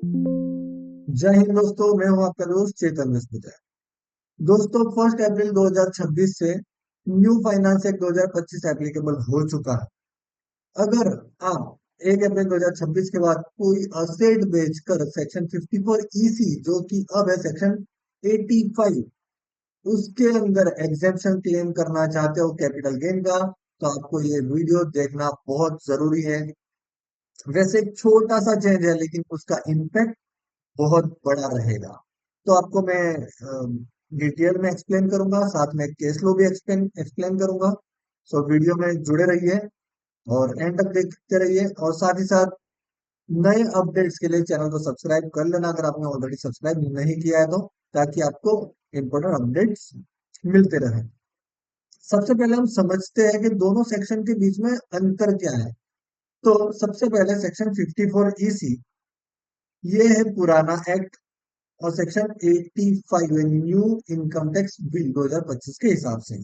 जय हिंद दोस्तों, मैं हूं आपका दोस्त चेतन विस्मिता। दोस्तों, 1 अप्रैल 2026 से न्यू फाइनेंस एक्ट 2025 एप्लीकेबल हो चुका है। अगर आप 1 अप्रैल 2026 के बाद कोई असेट बेचकर सेक्शन 54 ईसी, जो कि अब है सेक्शन 85, उसके अंदर एग्जेम्पशन क्लेम करना चाहते हो कैपिटल गेन का, तो आपको ये वीडियो देखना बहुत जरूरी है। वैसे एक छोटा सा चेंज है, लेकिन उसका इम्पैक्ट बहुत बड़ा रहेगा। तो आपको मैं डिटेल में एक्सप्लेन करूंगा, साथ में केस लो भी एक्सप्लेन एक्सप्लेन करूंगा। सो वीडियो में जुड़े रहिए और एंड तक देखते रहिए, और साथ ही साथ नए अपडेट्स के लिए चैनल को सब्सक्राइब कर लेना अगर आपने ऑलरेडी सब्सक्राइब नहीं किया है तो, ताकि आपको इम्पोर्टेंट अपडेट्स मिलते रहे। सबसे पहले हम समझते हैं कि दोनों सेक्शन के बीच में अंतर क्या है। तो सबसे पहले सेक्शन 54 ईसी, ये है पुराना एक्ट, और सेक्शन 85 है न्यू इनकम टैक्स बिल 2025 के हिसाब से।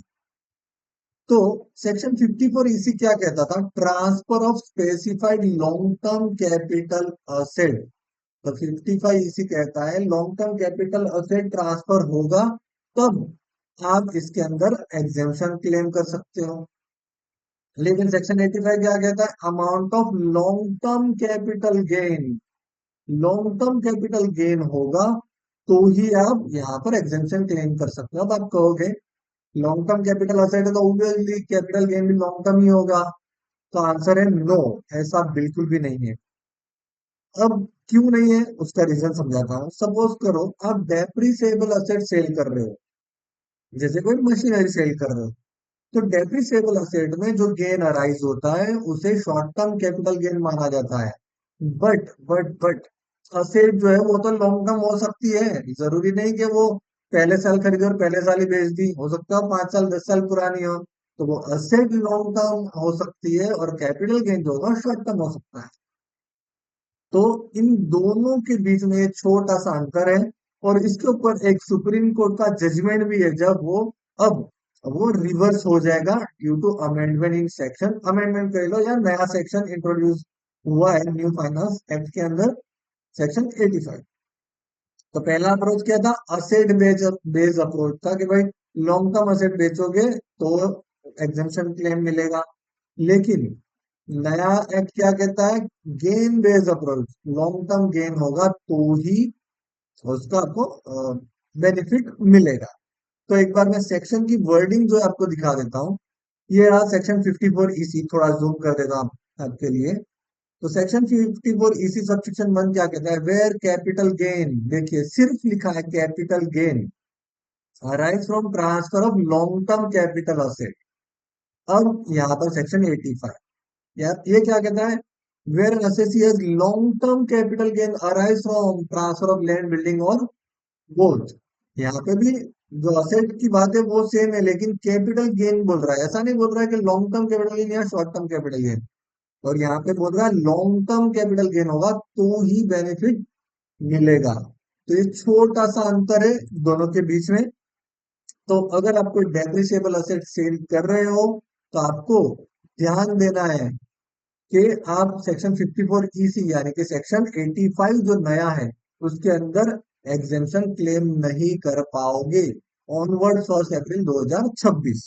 तो सेक्शन 54 इसी क्या कहता था, transfer of specified long term capital asset. तो 55 इसी कहता है long term capital asset transfer होगा तब आप इसके अंदर एग्जेम्पशन क्लेम कर सकते हो। लेकिन सेक्शन 85 क्या कहता है, amount of long term capital gain, long term capital gain होगा तो ही आप यहाँ पर एग्जेम्पशन क्लेम कर सकते हो। अब आप कहोगे लॉन्ग टर्म कैपिटल असेट है तो ऑब्वियसली कैपिटल गेन भी लॉन्ग टर्म ही होगा। तो आंसर है नो, ऐसा बिल्कुल भी नहीं है। अब क्यों नहीं है उसका रीजन समझाता हूँ। सपोज करो आप डेप्रिसिएबल असेट सेल कर रहे हो, जैसे कोई मशीनरी सेल कर रहे हो, तो डेप्रिसिएबल असेट में जो गेन अराइज होता है उसे शॉर्ट टर्म कैपिटल गेन माना जाता है। बट असेट जो है वो तो लॉन्ग टर्म हो सकती है। जरूरी नहीं कि वो पहले साल खरीदे और पहले साल ही बेच दी, हो सकता है 5 साल 10 साल पुरानी हो। तो वो असेट लॉन्ग टर्म हो सकती है और कैपिटल गेन जो होगा शॉर्ट टर्म हो सकता है। तो इन दोनों के बीच में एक छोटा सा अंतर है, और इसके ऊपर एक सुप्रीम कोर्ट का जजमेंट भी है। जब अब वो रिवर्स हो जाएगा due to amendment in section, amendment कह लो या नया सेक्शन इंट्रोड्यूस हुआ है न्यू फाइनेंस एक्ट के अंदर, सेक्शन 85। तो पहला अप्रोच क्या था, असेट बेस्ड अप्रोच था कि भाई लॉन्ग टर्म असेट बेचोगे तो एग्जेम्पशन क्लेम मिलेगा। लेकिन नया एक्ट क्या कहता है, gain based approach, long term gain होगा तो ही उसका आपको बेनिफिट मिलेगा। तो एक बार मैं सेक्शन की वर्डिंग जो है आपको दिखा देता हूँ। ये रहा सेक्शन 54 ईसी, थोड़ा जूम कर देता हूँ आपके लिए। तो सेक्शन 54 इसी सबसेक्शन 1 क्या कहता है, वेयर कैपिटल गेन, देखिए सिर्फ लिखा है capital gain arise from transfer of long term capital asset. अब यहाँ पर सेक्शन 85 यार ये क्या कहता है, where an assessee has long term capital gain arise from transfer of land building और बोथ। यहाँ पे भी जो असेट की बात है वो सेम है, लेकिन कैपिटल गेन बोल रहा है, ऐसा नहीं बोल रहा है कि लॉन्ग टर्म कैपिटल गेन या शॉर्ट टर्म कैपिटल गेन। और यहाँ पे बोल रहा है लॉन्ग टर्म कैपिटल गेन होगा तो ही बेनिफिट मिलेगा। तो ये छोटा सा अंतर है दोनों के बीच में। तो अगर आप कोई डेप्रिसिएबल असेट सेल कर रहे हो तो आपको ध्यान देना है कि आप सेक्शन 54 ईसी यानी कि सेक्शन 85 जो नया है उसके अंदर एग्जेम्पशन क्लेम नहीं कर पाओगे ऑनवर्ड 1 अप्रैल 2026।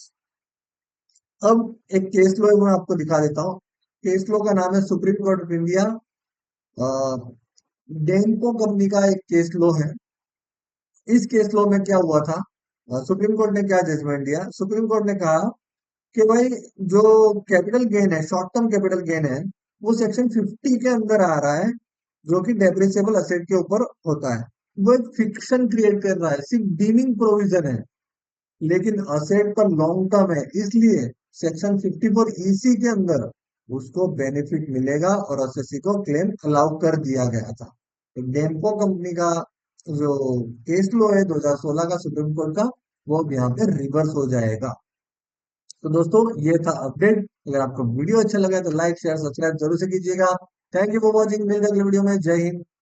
अब एक केस लो मैं आपको दिखा देता हूँ। केस लो का नाम है Supreme Court of India, Denco company का एक केस लो है। इस केस लॉ में क्या हुआ था, सुप्रीम कोर्ट ने क्या जजमेंट दिया, सुप्रीम कोर्ट ने कहा कि भाई जो कैपिटल गेन है, शॉर्ट टर्म कैपिटल गेन है, वो सेक्शन 50 के अंदर आ रहा है, जो कि डेप्रिसिएबल असेट के ऊपर होता है। वो एक फिक्शन क्रिएट कर रहा है, सिर्फ डीमिंग प्रोविजन है, लेकिन असेट पर लॉन्ग टर्म है, इसलिए सेक्शन 54 ईसी के अंदर उसको बेनिफिट मिलेगा और एसएससी को क्लेम अलाउ कर दिया गया था। तो डेम्पो कंपनी का जो केस लो है 2016 का सुप्रीम कोर्ट का, वो अब यहाँ पे रिवर्स हो जाएगा। तो दोस्तों ये था अपडेट। अगर आपको वीडियो अच्छा लगा तो लाइक शेयर सब्सक्राइब जरूर से कीजिएगा। थैंक यू फॉर वॉचिंग, मिलते हैं अगले वीडियो में। जय हिंद।